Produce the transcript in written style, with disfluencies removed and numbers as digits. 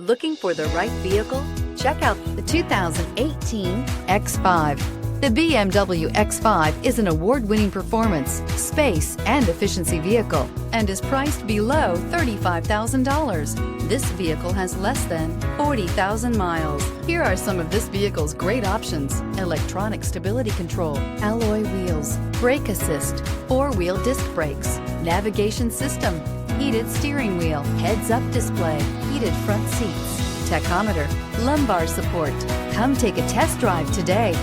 Looking for the right vehicle? Check out the 2018 X5. The BMW X5 is an award-winning performance, space, and efficiency vehicle and is priced below $35,000. This vehicle has less than 40,000 miles. Here are some of this vehicle's great options: electronic stability control, alloy wheels, brake assist, four-wheel disc brakes, navigation system, heated steering wheel, heads-up display, heated front seats, tachometer, lumbar support. Come take a test drive today.